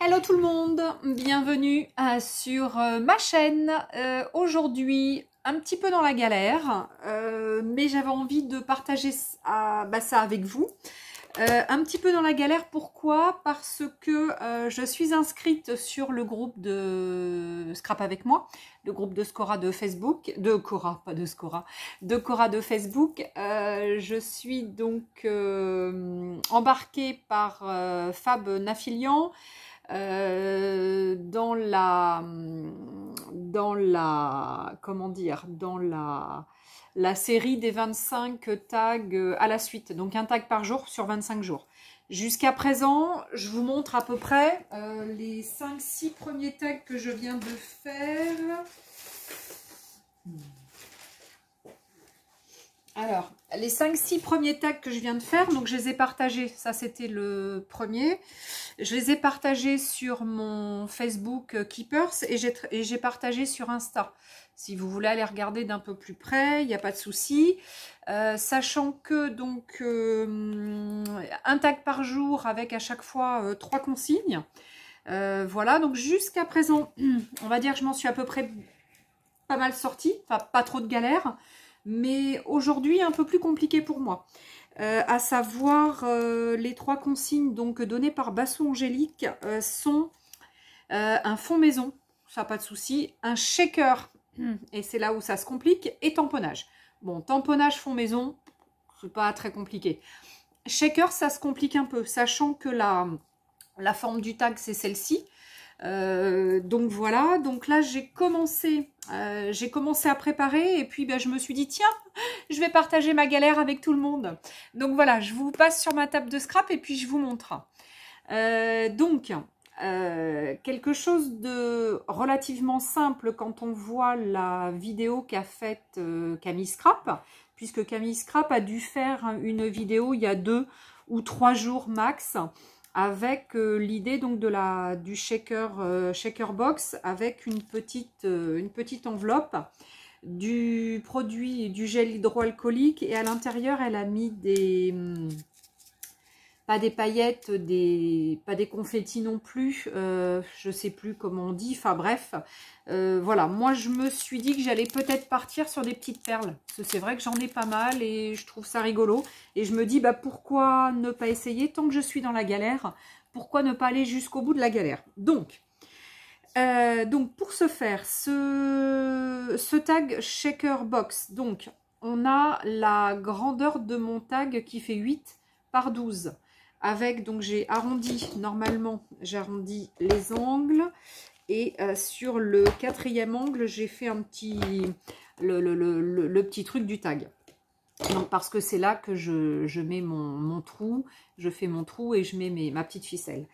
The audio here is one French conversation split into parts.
Hello tout le monde, bienvenue sur ma chaîne. Aujourd'hui, un petit peu dans la galère, mais j'avais envie de partager ça avec vous. Un petit peu dans la galère, pourquoi? Parce que je suis inscrite sur le groupe de Scrap avec moi, le groupe de Scora de Facebook, de Cora, pas de Scora, de Cora de Facebook. Je suis donc embarquée par Fab Nafilian dans la série des 25 tags à la suite, donc un tag par jour sur 25 jours. Jusqu'à présent, je vous montre à peu près les 5-6 premiers tags que je viens de faire. Alors, les 5-6 premiers tags que je viens de faire, donc je les ai partagés, ça c'était le premier. Je les ai partagés sur mon Facebook Keepers et j'ai partagé sur Insta. Si vous voulez aller regarder d'un peu plus près, il n'y a pas de souci. Sachant que donc un tag par jour avec à chaque fois 3 consignes. Voilà, donc jusqu'à présent, on va dire que je m'en suis à peu près pas mal sortie, enfin pas trop de galères. Mais aujourd'hui, un peu plus compliqué pour moi. À savoir, les 3 consignes donc données par Bassou Angélique sont un fond maison, ça pas de souci, un shaker, et c'est là où ça se complique, et tamponnage. Bon, tamponnage, fond maison, c'est pas très compliqué. Shaker, ça se complique un peu, sachant que la forme du tag, c'est celle-ci. Donc voilà, donc là j'ai commencé à préparer et puis ben, je me suis dit tiens, je vais partager ma galère avec tout le monde. Donc voilà, je vous passe sur ma table de scrap et puis je vous montre. Quelque chose de relativement simple quand on voit la vidéo qu'a faite Camille Scrap, puisque Camille Scrap a dû faire une vidéo il y a 2 ou 3 jours max, avec l'idée donc du shaker box avec une petite enveloppe, du produit du gel hydroalcoolique, et à l'intérieur elle a mis pas des paillettes, pas des confettis non plus, je sais plus comment on dit, enfin bref, voilà, moi je me suis dit que j'allais peut-être partir sur des petites perles, parce que c'est vrai que j'en ai pas mal et je trouve ça rigolo, et je me dis bah pourquoi ne pas essayer tant que je suis dans la galère, pourquoi ne pas aller jusqu'au bout de la galère. Donc pour ce faire, ce tag shaker box, donc on a la grandeur de mon tag qui fait 8 par 12. Avec, donc j'ai arrondi, normalement j'arrondis les angles, et sur le 4e angle j'ai fait un petit le petit truc du tag. Donc parce que c'est là que je mets mon trou, je fais mon trou et je mets ma petite ficelle.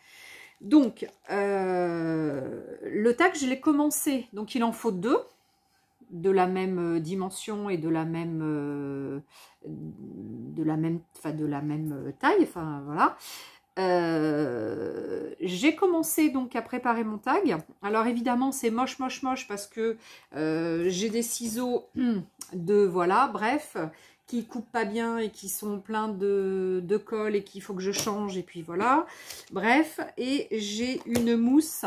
Donc le tag je l'ai commencé, donc il en faut 2 de la même dimension et de la même taille, enfin voilà. J'ai commencé donc à préparer mon tag. Alors évidemment c'est moche parce que j'ai des ciseaux voilà, bref, qui coupent pas bien et qui sont pleins de colle et qu'il faut que je change, et puis voilà, bref, et j'ai une mousse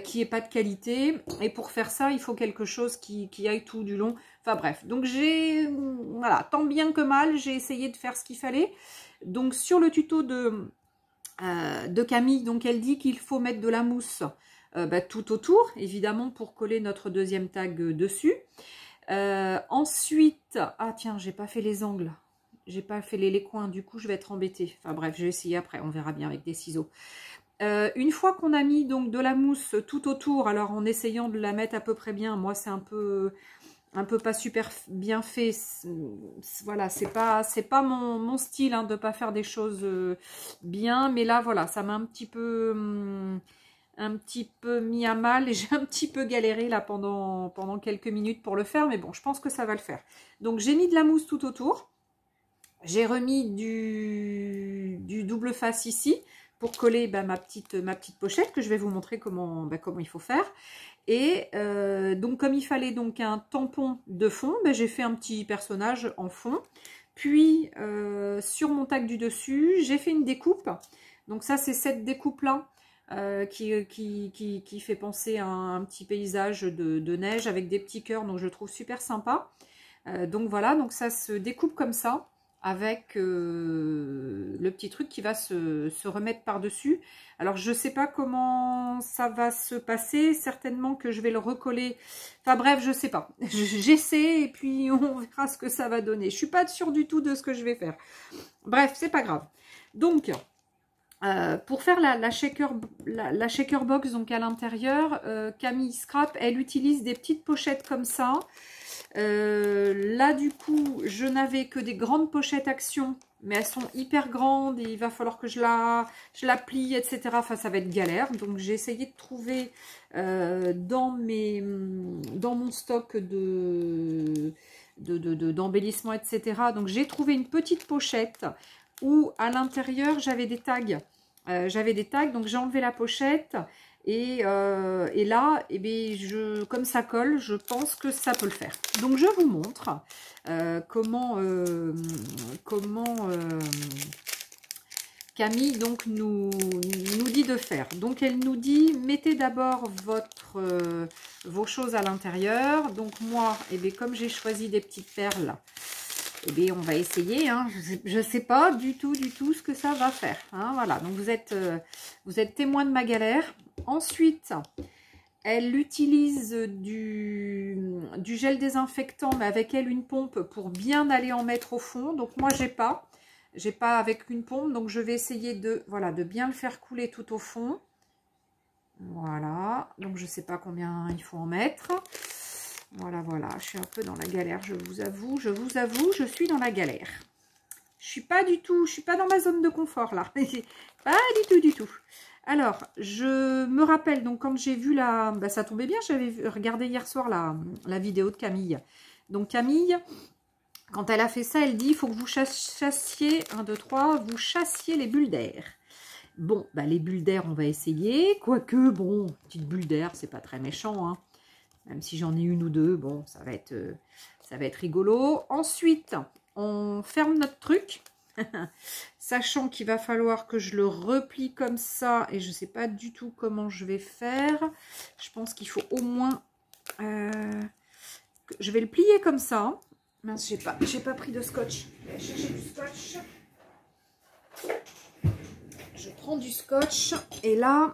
qui est pas de qualité, et pour faire ça il faut quelque chose qui aille tout du long, enfin bref, donc voilà, tant bien que mal j'ai essayé de faire ce qu'il fallait. Donc sur le tuto de Camille, donc elle dit qu'il faut mettre de la mousse tout autour, évidemment, pour coller notre 2e tag dessus. Ensuite, ah tiens, j'ai pas fait les angles, j'ai pas fait les coins, du coup je vais être embêtée, enfin bref, je vais essayer après, on verra bien avec des ciseaux. Une fois qu'on a mis donc de la mousse tout autour, alors en essayant de la mettre à peu près bien, moi c'est un peu pas super bien fait, voilà, c'est pas mon style hein, de pas faire des choses bien, mais là voilà, ça m'a un petit peu mis à mal, et j'ai un petit peu galéré là pendant quelques minutes pour le faire, mais bon, je pense que ça va le faire. Donc j'ai mis de la mousse tout autour, j'ai remis du double face ici pour coller ma petite pochette, que je vais vous montrer comment il faut faire. Et donc comme il fallait donc un tampon de fond, j'ai fait un petit personnage en fond. Puis sur mon tag du dessus, j'ai fait une découpe. Donc ça c'est cette découpe là qui fait penser à un petit paysage de neige avec des petits cœurs, donc je trouve super sympa. Donc voilà, donc ça se découpe comme ça, avec le petit truc qui va se remettre par-dessus. Alors je sais pas comment ça va se passer, certainement que je vais le recoller. Enfin bref, je sais pas. J'essaie et puis on verra ce que ça va donner. Je suis pas sûre du tout de ce que je vais faire. Bref, c'est pas grave. Donc, pour faire la shaker box, donc à l'intérieur, Camille Scrap, elle utilise des petites pochettes comme ça. Là du coup je n'avais que des grandes pochettes Action, mais elles sont hyper grandes et il va falloir que je la plie, etc. Enfin ça va être galère, donc j'ai essayé de trouver dans mon stock d'embellissement, etc. Donc j'ai trouvé une petite pochette où à l'intérieur j'avais des tags. Donc j'ai enlevé la pochette. Et là, eh bien, comme ça colle, je pense que ça peut le faire. Donc je vous montre comment Camille donc nous dit de faire. Donc elle nous dit, mettez d'abord vos choses à l'intérieur. Donc moi, eh bien, comme j'ai choisi des petites perles, eh bien, on va essayer, hein. Je ne sais pas du tout ce que ça va faire. Hein, voilà, donc vous êtes témoin de ma galère. Ensuite, elle utilise du gel désinfectant, mais avec elle une pompe pour bien aller en mettre au fond. Donc moi, j'ai pas avec une pompe, donc je vais essayer de bien le faire couler tout au fond. Voilà, donc je ne sais pas combien il faut en mettre. Voilà, je suis un peu dans la galère, je vous avoue, je suis dans la galère. Je suis pas dans ma zone de confort là. Pas du tout. Alors, je me rappelle, donc quand j'ai vu ça tombait bien, j'avais regardé hier soir la vidéo de Camille. Donc Camille, quand elle a fait ça, elle dit, il faut que vous chassiez, 1, 2, 3, vous chassiez les bulles d'air. Bon, les bulles d'air, on va essayer. Quoique, bon, petite bulle d'air, c'est pas très méchant, hein. Même si j'en ai une ou deux, bon, ça va être rigolo. Ensuite, on ferme notre truc. Sachant qu'il va falloir que je le replie comme ça. Et je ne sais pas du tout comment je vais faire. Je pense qu'il faut au moins... je vais le plier comme ça. Mince, j'ai pas pris de scotch. Je vais chercher du scotch. Je prends du scotch. Et là,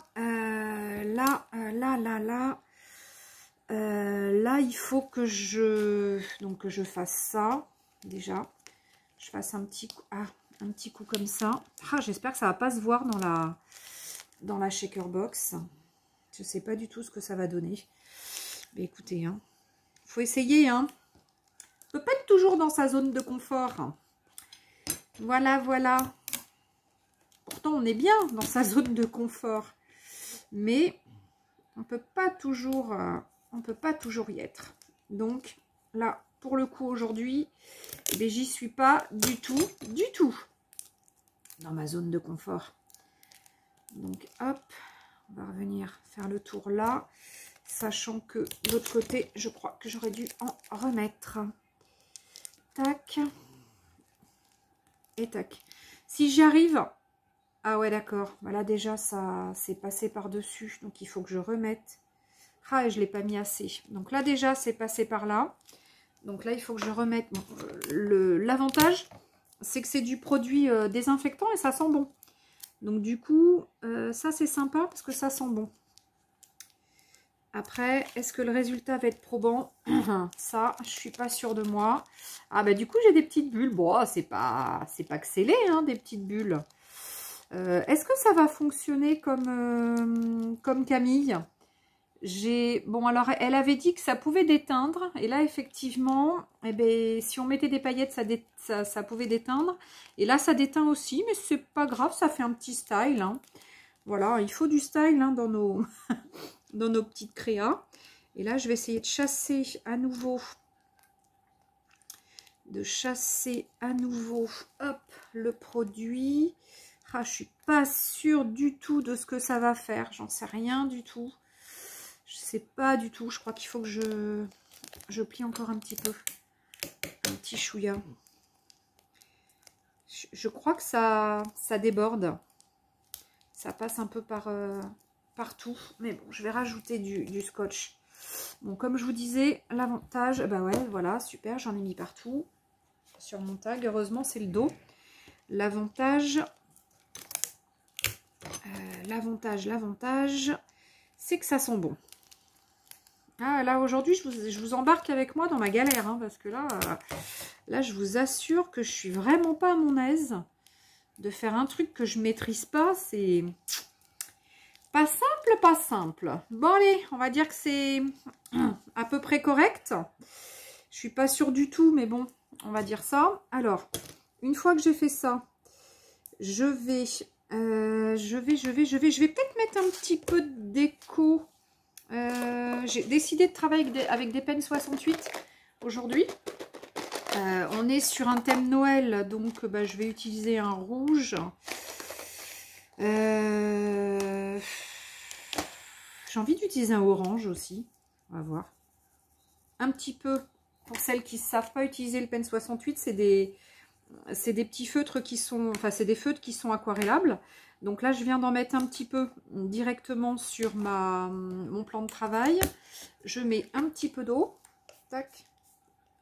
là, il faut que je fasse ça, déjà. Je fasse un petit coup comme ça. J'espère que ça va pas se voir dans la shaker box. Je sais pas du tout ce que ça va donner. Mais écoutez, hein, faut essayer, hein. On peut pas être toujours dans sa zone de confort. Voilà. Pourtant, on est bien dans sa zone de confort. Mais on peut pas toujours y être. Donc là, pour le coup, aujourd'hui, eh j'y suis pas du tout dans ma zone de confort. Donc hop, on va revenir faire le tour là, sachant que de l'autre côté, je crois que j'aurais dû en remettre. Tac et tac. Si j'y arrive, ah ouais d'accord, voilà déjà ça s'est passé par dessus, donc il faut que je remette. Et je l'ai pas mis assez. Donc là déjà c'est passé par là. Donc là il faut que je remette. Bon, l'avantage c'est que c'est du produit désinfectant et ça sent bon. Donc du coup ça c'est sympa parce que ça sent bon. Après est-ce que le résultat va être probant? Ça je suis pas sûre de moi. Ah bah du coup j'ai des petites bulles. Bon c'est pas que c'est laid, hein, des petites bulles. Est-ce que ça va fonctionner comme Camille? Bon, alors, elle avait dit que ça pouvait déteindre. Et là, effectivement, eh ben, si on mettait des paillettes, ça pouvait déteindre. Et là, ça déteint aussi, mais c'est pas grave, ça fait un petit style. Hein. Voilà, il faut du style hein, dans nos petites créas. Et là, je vais essayer de chasser à nouveau. Hop, le produit. Je suis pas sûre du tout de ce que ça va faire. J'en sais rien du tout. Je sais pas du tout. Je crois qu'il faut que je plie encore un petit peu. Un petit chouïa. Je crois que ça déborde. Ça passe un peu partout. Mais bon, je vais rajouter du scotch. Bon, comme je vous disais, l'avantage... Bah ouais, voilà, super, j'en ai mis partout. Sur mon tag, heureusement, c'est le dos. L'avantage, c'est que ça sent bon. Ah, là, aujourd'hui, je vous embarque avec moi dans ma galère, hein, parce que là, je vous assure que je suis vraiment pas à mon aise de faire un truc que je maîtrise pas. C'est pas simple, pas simple. Bon, allez, on va dire que c'est à peu près correct. Je suis pas sûre du tout, mais bon, on va dire ça. Alors, une fois que j'ai fait ça, je vais peut-être mettre un petit peu de déco. J'ai décidé de travailler avec des pennes 68 aujourd'hui. On est sur un thème Noël, donc bah, je vais utiliser un rouge. J'ai envie d'utiliser un orange aussi. On va voir. Un petit peu, pour celles qui ne savent pas utiliser le pen 68, c'est des petits feutres qui sont... Enfin, c'est des feutres qui sont aquarellables. Donc là, je viens d'en mettre un petit peu directement sur mon plan de travail. Je mets un petit peu d'eau. Tac.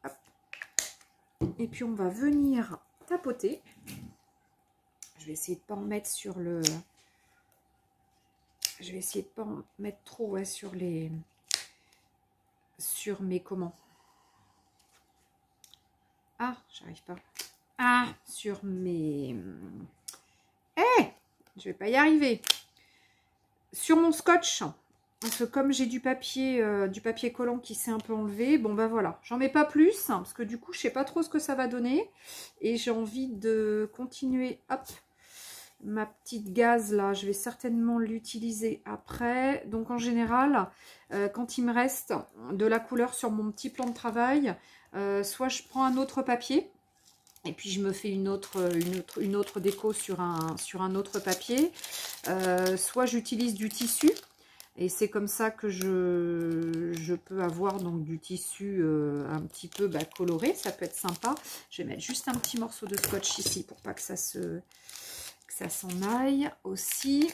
Hop. Et puis, on va venir tapoter. Je vais essayer de ne pas en mettre sur le... Je vais essayer de ne pas en mettre trop, ouais, sur les... Sur mes... Comment? Ah, j'arrive pas. Ah, sur mes... Je vais pas y arriver. Sur mon scotch, parce que comme j'ai du papier collant qui s'est un peu enlevé, bon ben voilà, j'en mets pas plus, parce que du coup, je sais pas trop ce que ça va donner. Et j'ai envie de continuer, hop, ma petite gaze là, je vais certainement l'utiliser après. Donc en général, quand il me reste de la couleur sur mon petit plan de travail, soit je prends un autre papier, et puis je me fais une autre déco sur un autre papier. Soit j'utilise du tissu. Et c'est comme ça que je peux avoir donc du tissu un petit peu coloré. Ça peut être sympa. Je vais mettre juste un petit morceau de scotch ici pour pas que ça s'en aille aussi.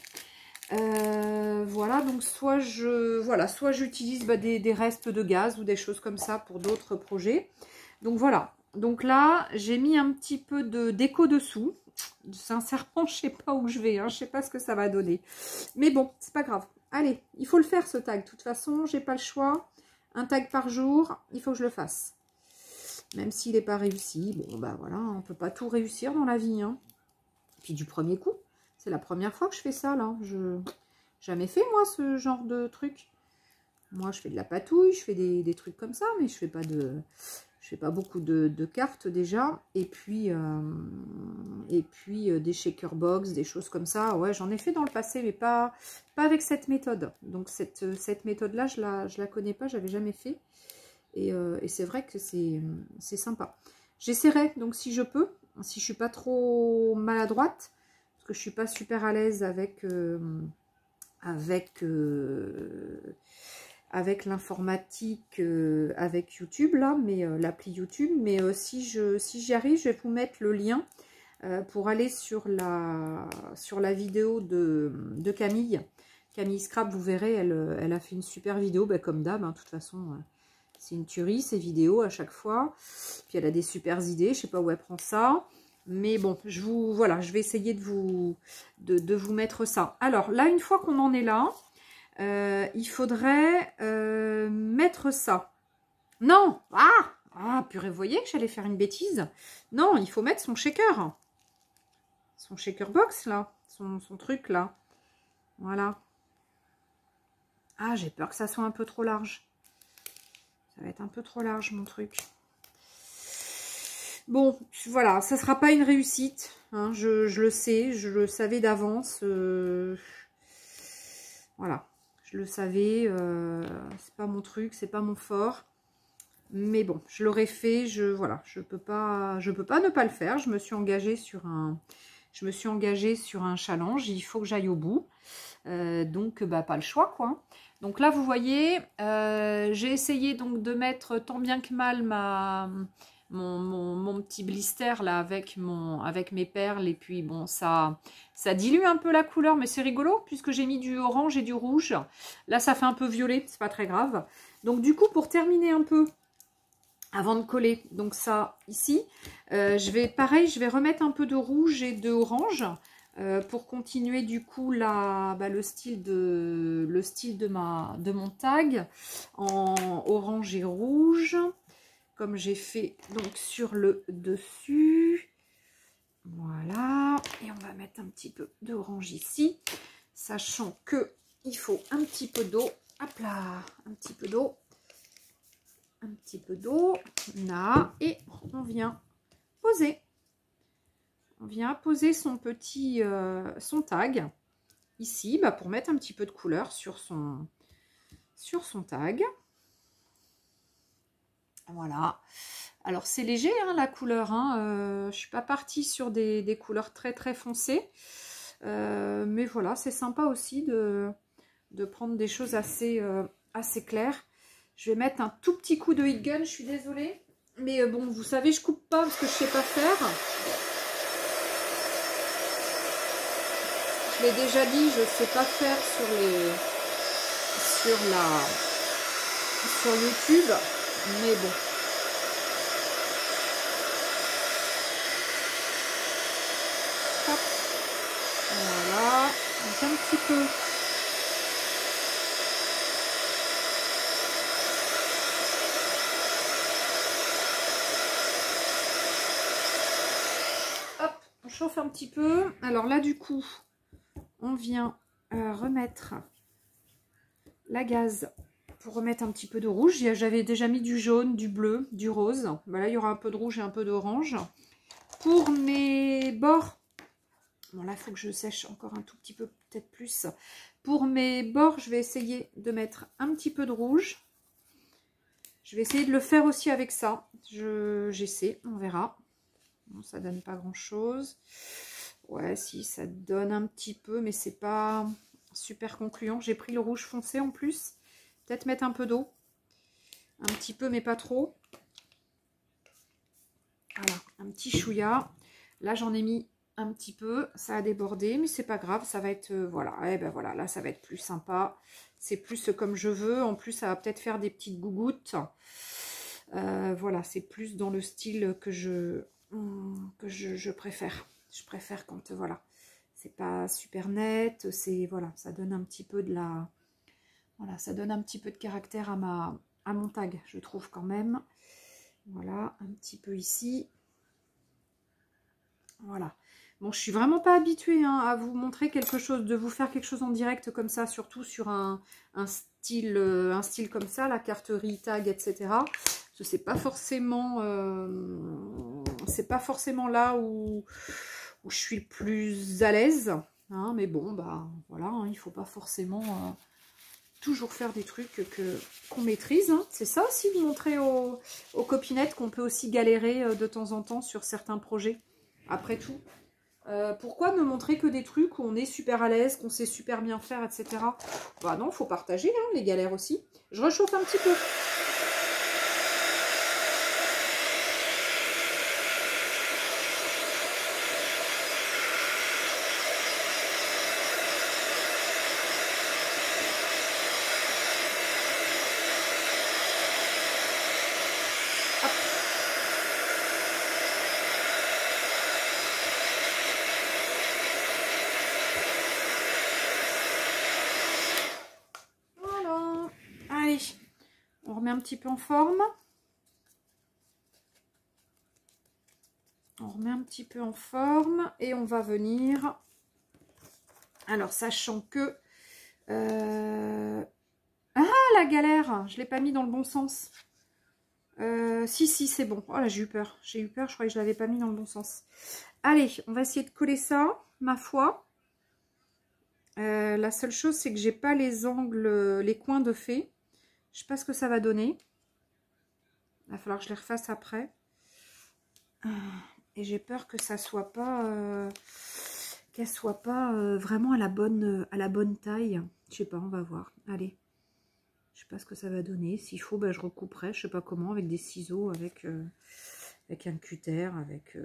Voilà, donc soit j'utilise des restes de gaz ou des choses comme ça pour d'autres projets. Donc voilà. Donc là, j'ai mis un petit peu de déco dessous. Sincèrement, je ne sais pas où je vais. Hein, je ne sais pas ce que ça va donner. Mais bon, c'est pas grave. Allez, il faut le faire ce tag. De toute façon, j'ai pas le choix. Un tag par jour, il faut que je le fasse. Même s'il n'est pas réussi. Bon, bah voilà, on ne peut pas tout réussir dans la vie. Hein. Puis du premier coup. C'est la première fois que je fais ça, là. Je jamais fait, moi, ce genre de truc. Moi, je fais de la patouille, je fais des trucs comme ça, mais je fais pas beaucoup de cartes déjà. Et puis des shaker box, des choses comme ça. Ouais, j'en ai fait dans le passé, mais pas avec cette méthode. Donc cette méthode-là, je la connais pas, j'avais jamais fait. Et c'est vrai que c'est sympa. J'essaierai, donc si je peux, si je suis pas trop maladroite, parce que je suis pas super à l'aise avec l'informatique, avec YouTube, là, mais l'appli YouTube. Mais si j'y arrive, je vais vous mettre le lien pour aller sur la vidéo de Camille. Camille Scrap, vous verrez, elle a fait une super vidéo, comme d'hab, hein, de toute façon, c'est une tuerie, ces vidéos à chaque fois. Puis elle a des super idées, je sais pas où elle prend ça. Mais bon, voilà, je vais essayer de vous mettre ça. Alors là, une fois qu'on en est là, il faudrait mettre ça. Non! Ah, purée, vous voyez que j'allais faire une bêtise. Non, il faut mettre son shaker. Son shaker box, là. Son truc, là. Voilà. Ah, j'ai peur que ça soit un peu trop large. Ça va être un peu trop large, mon truc. Bon, voilà, ça sera pas une réussite. Hein, je le sais, je le savais d'avance. Voilà. Je le savais, c'est pas mon truc, c'est pas mon fort. Mais bon, je l'aurais fait, voilà, je peux pas ne pas le faire. Je me suis engagée sur un challenge, il faut que j'aille au bout. Donc, pas le choix, quoi. Donc là, vous voyez, j'ai essayé donc de mettre tant bien que mal mon petit blister là avec mes perles. Et puis bon, ça dilue un peu la couleur, mais c'est rigolo puisque j'ai mis du orange et du rouge. Là, ça fait un peu violet, c'est pas très grave. Donc du coup, pour terminer un peu, avant de coller, donc ça ici, je vais remettre un peu de rouge et de orange pour continuer du coup le style de mon tag en orange et rouge, comme j'ai fait donc sur le dessus. Voilà, et on va mettre un petit peu d'orange ici, sachant que il faut un petit peu d'eau. Hop là, un petit peu d'eau. Un petit peu d'eau, là, et on vient poser. On vient poser son petit son tag ici, pour mettre un petit peu de couleur sur son tag. Voilà. Alors c'est léger hein, la couleur. Hein. Je suis pas partie sur des couleurs très très foncées, mais voilà, c'est sympa aussi de prendre des choses assez claires. Je vais mettre un tout petit coup de heat gun, je suis désolée. Mais bon, vous savez, je coupe pas parce que je sais pas faire. Je l'ai déjà dit, je sais pas faire sur YouTube. Mais bon. Hop. Voilà. Donc un petit peu. On chauffe un petit peu. Alors là, du coup, on vient remettre la gaze pour remettre un petit peu de rouge. J'avais déjà mis du jaune, du bleu, du rose. Voilà, il y aura un peu de rouge et un peu d'orange. Pour mes bords, bon là, il faut que je sèche encore un tout petit peu, peut-être plus. Pour mes bords, je vais essayer de mettre un petit peu de rouge. Je vais essayer de le faire aussi avec ça. J'essaie, on verra. Bon, ça donne pas grand chose. Ouais, si, ça donne un petit peu, mais c'est pas super concluant. J'ai pris le rouge foncé en plus. Peut-être mettre un peu d'eau. Un petit peu, mais pas trop. Voilà, un petit chouïa. Là, j'en ai mis un petit peu. Ça a débordé, mais c'est pas grave. Ça va être, voilà. Et ben voilà, là, ça va être plus sympa. C'est plus comme je veux. En plus, ça va peut-être faire des petites gougouttes. Voilà, c'est plus dans le style que je préfère. Je préfère quand, voilà, c'est pas super net, c'est, voilà, ça donne un petit peu de la, voilà, ça donne un petit peu de caractère à mon tag, je trouve quand même. Voilà, un petit peu ici. Voilà. Bon, je suis vraiment pas habituée hein, à vous montrer quelque chose, de vous faire quelque chose en direct comme ça, surtout sur un style comme ça, la carterie, tag, etc. C'est pas forcément là où je suis le plus à l'aise, hein, mais bon, bah voilà, hein, il faut pas forcément toujours faire des trucs qu'on maîtrise. Hein. C'est ça aussi de montrer aux copinettes qu'on peut aussi galérer de temps en temps sur certains projets. Après tout, pourquoi ne montrer que des trucs où on est super à l'aise, qu'on sait super bien faire, etc. Bah non, il faut partager hein, les galères aussi. Je réchauffe un petit peu. On remet un petit peu en forme. On remet un petit peu en forme et on va venir. Alors, sachant que... Ah, la galère! Je ne l'ai pas mis dans le bon sens. Si, c'est bon. Oh là, j'ai eu peur. J'ai eu peur, je croyais que je ne l'avais pas mis dans le bon sens. Allez, on va essayer de coller ça, ma foi. La seule chose, c'est que j'ai pas les angles, les coins de fait. Je sais pas ce que ça va donner. Il va falloir que je les refasse après. Et j'ai peur que ça soit pas... qu'elle soit pas vraiment à la bonne taille. Je sais pas, on va voir. Allez. Je sais pas ce que ça va donner. S'il faut, bah, je recouperai. Je sais pas comment, avec des ciseaux, avec avec un cutter, avec...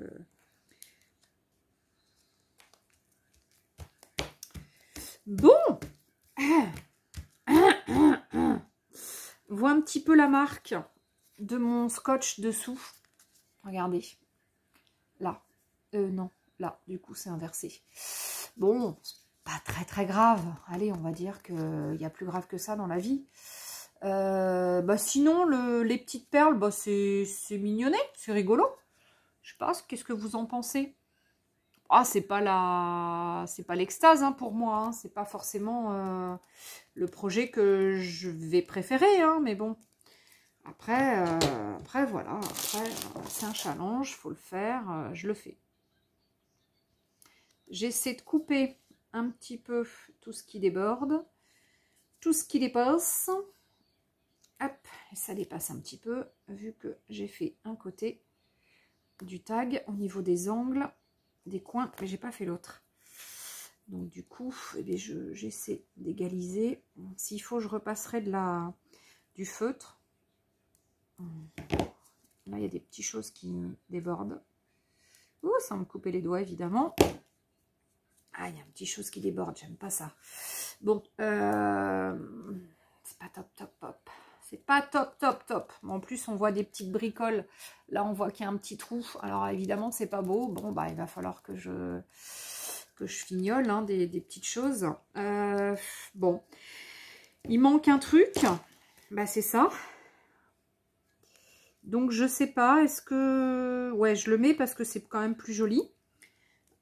Bon. Vois un petit peu la marque de mon scotch dessous. Regardez. Là. Non. Là. Du coup, c'est inversé. Bon, pas très très grave. Allez, on va dire qu'il y a plus grave que ça dans la vie. Bah sinon, les petites perles, bah c'est mignonnet, c'est rigolo. Je sais pas, qu'est-ce que vous en pensez? Ah, c'est pas l'extase hein, pour moi. Hein. C'est pas forcément le projet que je vais préférer, hein, mais bon. Après voilà. Après, c'est un challenge, faut le faire. Je le fais. J'essaie de couper un petit peu tout ce qui déborde, tout ce qui dépasse. Hop, et ça dépasse un petit peu, vu que j'ai fait un côté du tag au niveau des angles, des coins, mais j'ai pas fait l'autre. Donc du coup, eh bien, j'essaie d'égaliser. S'il faut, je repasserai du feutre. Là, il y a des petites choses qui débordent. Ouh, ça me couper les doigts, évidemment. Ah, il y a une petite chose qui déborde, j'aime pas ça. Bon, c'est pas top. C'est pas top. En plus, on voit des petites bricoles. Là, on voit qu'il y a un petit trou. Alors, évidemment, c'est pas beau. Bon, bah, il va falloir que je fignole hein, des petites choses. Bon, il manque un truc. Bah, c'est ça. Donc, je sais pas. Est-ce que... Ouais, je le mets parce que c'est quand même plus joli.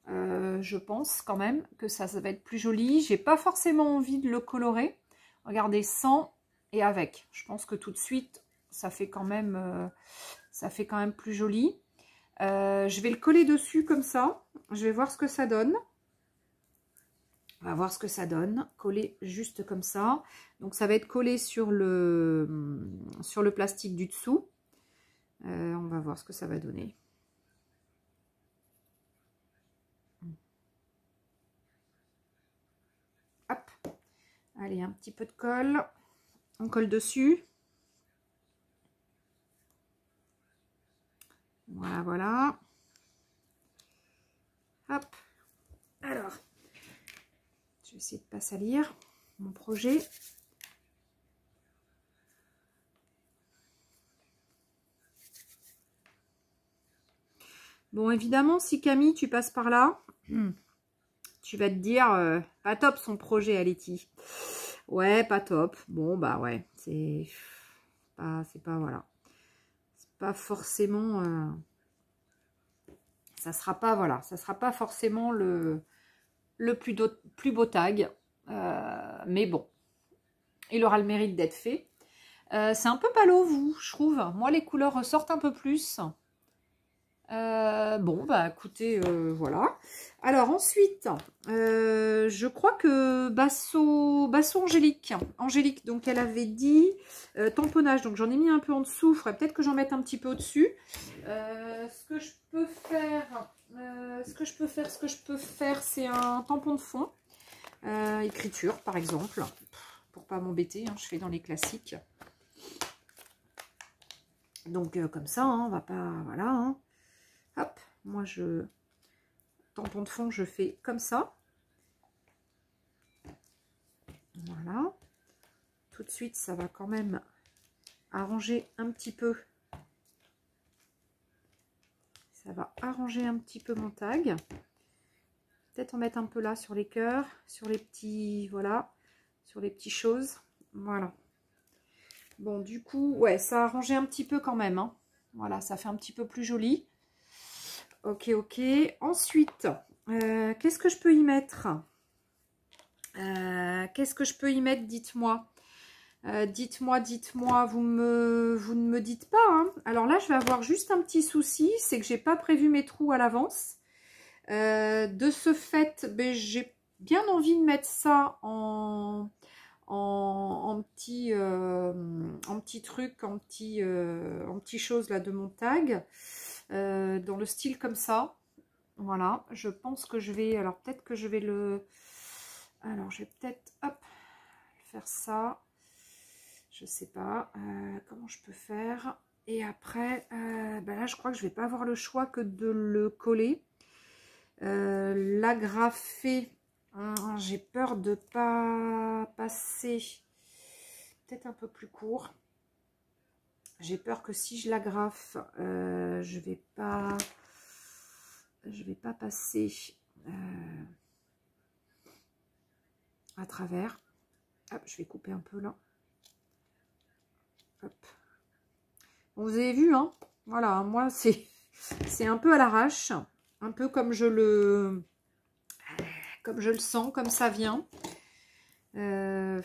Je pense quand même que ça va être plus joli. J'ai pas forcément envie de le colorer. Regardez, sans et avec. Je pense que tout de suite, ça fait quand même plus joli. Je vais le coller dessus comme ça. Je vais voir ce que ça donne. On va voir ce que ça donne. Coller juste comme ça. Donc, ça va être collé sur le plastique du dessous. On va voir ce que ça va donner. Hop. Allez, un petit peu de colle. On colle dessus. Voilà. Hop. Alors, je vais essayer de ne pas salir mon projet. Bon, évidemment, si Camille, tu passes par là, tu vas te dire, pas top son projet, Aletti. Ouais, pas top. Bon, bah ouais, c'est pas, voilà. C'est pas forcément... ça sera pas, voilà, ça sera pas forcément le plus beau tag. Mais bon, il aura le mérite d'être fait. C'est un peu pâle, vous, je trouve. Moi, les couleurs ressortent un peu plus. Bon, bah écoutez, voilà. Alors ensuite, je crois que Basso Angélique, donc elle avait dit tamponnage, donc j'en ai mis un peu en dessous. Il faudrait peut-être que j'en mette un petit peu au-dessus. Ce que je peux faire, c'est un tampon de fond. Écriture, par exemple. Pour pas m'embêter, hein, je fais dans les classiques. Donc comme ça, hein, on va pas... Voilà, hein. Hop, moi tampon de fond, je fais comme ça. Voilà. Tout de suite, ça va quand même arranger un petit peu. Ça va arranger un petit peu mon tag. Peut-être en mettre un peu là sur les cœurs, sur les petits, voilà, sur les petites choses. Voilà. Bon, du coup, ouais, ça a arrangé un petit peu quand même. Hein. Voilà, ça fait un petit peu plus joli. Ok. Ensuite, qu'est-ce que je peux y mettre? Dites-moi. Dites-moi, vous ne me dites pas. Hein. Alors là, je vais avoir juste un petit souci, c'est que j'ai pas prévu mes trous à l'avance. De ce fait, ben, j'ai bien envie de mettre ça en petit truc, en petit chose là de mon tag, dans le style comme ça. Voilà, je pense que je vais, alors peut-être que je vais alors je vais peut-être, hop, faire ça. Je sais pas comment je peux faire. Et après, ben là, je crois que je vais pas avoir le choix que de le coller. L'agrafer, j'ai peur de pas passer peut-être un peu plus court. J'ai peur que si je l'agrafe, je vais pas passer à travers. Hop, je vais couper un peu là. Hop. Bon, vous avez vu, hein, voilà, moi c'est un peu à l'arrache, un peu comme je le sens, comme ça vient. Voilà,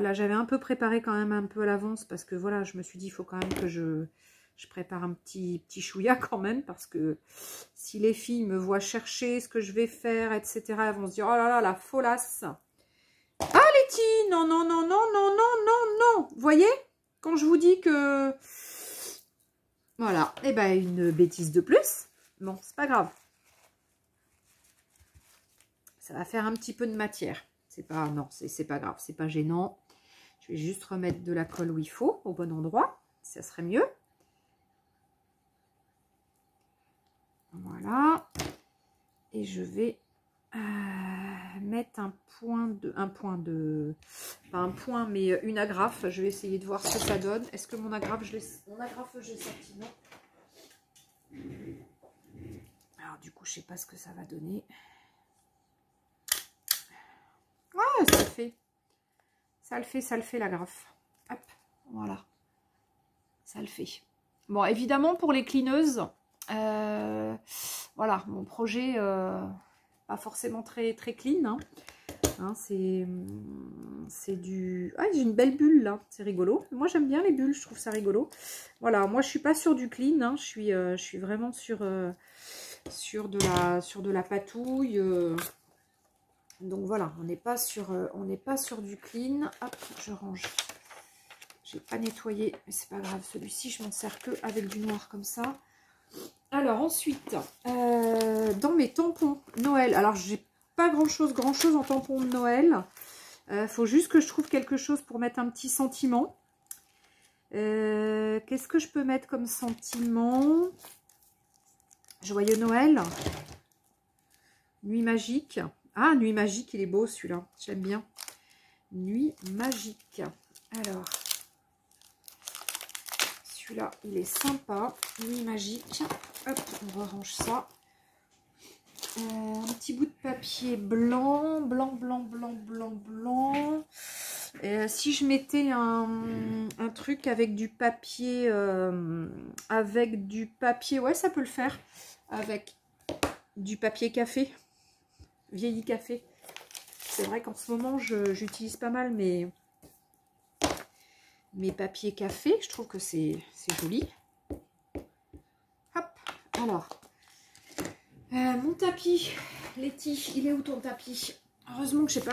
là j'avais un peu préparé quand même un peu à l'avance parce que voilà, je me suis dit il faut quand même que je prépare un petit chouïa quand même, parce que si les filles me voient chercher ce que je vais faire, etc., elles vont se dire oh là là, la folasse. Ah Letty, non, non, non, non, non, non, non, non. Vous voyez, quand je vous dis que... Voilà, et ben une bêtise de plus. Bon, c'est pas grave. Ça va faire un petit peu de matière. C'est pas... Non, c'est pas grave, c'est pas gênant. Je vais juste remettre de la colle où il faut, au bon endroit. Ça serait mieux. Voilà. Et je vais mettre pas un point, mais une agrafe. Je vais essayer de voir ce que ça donne. Est-ce que mon agrafe, je l'ai sorti? Non. Alors du coup, je sais pas ce que ça va donner. Ouais, ça le fait l'agrafe. Hop, voilà. Ça le fait. Bon, évidemment, pour les cleaneuses, voilà, mon projet, pas forcément très clean, hein. Hein, c'est du... Ah, j'ai une belle bulle là, c'est rigolo. Moi j'aime bien les bulles, je trouve ça rigolo. Voilà, moi je suis pas sur du clean, hein. Je suis vraiment sur de la patouille. Donc voilà, on n'est pas sur du clean. Hop, je range. J'ai pas nettoyé, mais c'est pas grave. Celui-ci, je m'en sers que avec du noir comme ça. Alors ensuite, dans mes tampons Noël, alors j'ai pas grand chose en tampons de Noël. Faut juste que je trouve quelque chose pour mettre un petit sentiment. Qu'est-ce que je peux mettre comme sentiment? Joyeux Noël. Nuit magique. Ah, Nuit magique, il est beau celui-là. J'aime bien. Nuit magique. Alors, celui-là, il est sympa. Nuit magique. Hop, on range ça. Un petit bout de papier blanc. Si je mettais un truc avec du papier, ouais, ça peut le faire. Avec du papier café, vieilli café. C'est vrai qu'en ce moment, j'utilise pas mal mes papiers café. Je trouve que c'est joli. Hop, alors. Mon tapis, Letty, il est où ton tapis? Heureusement que je sais pas.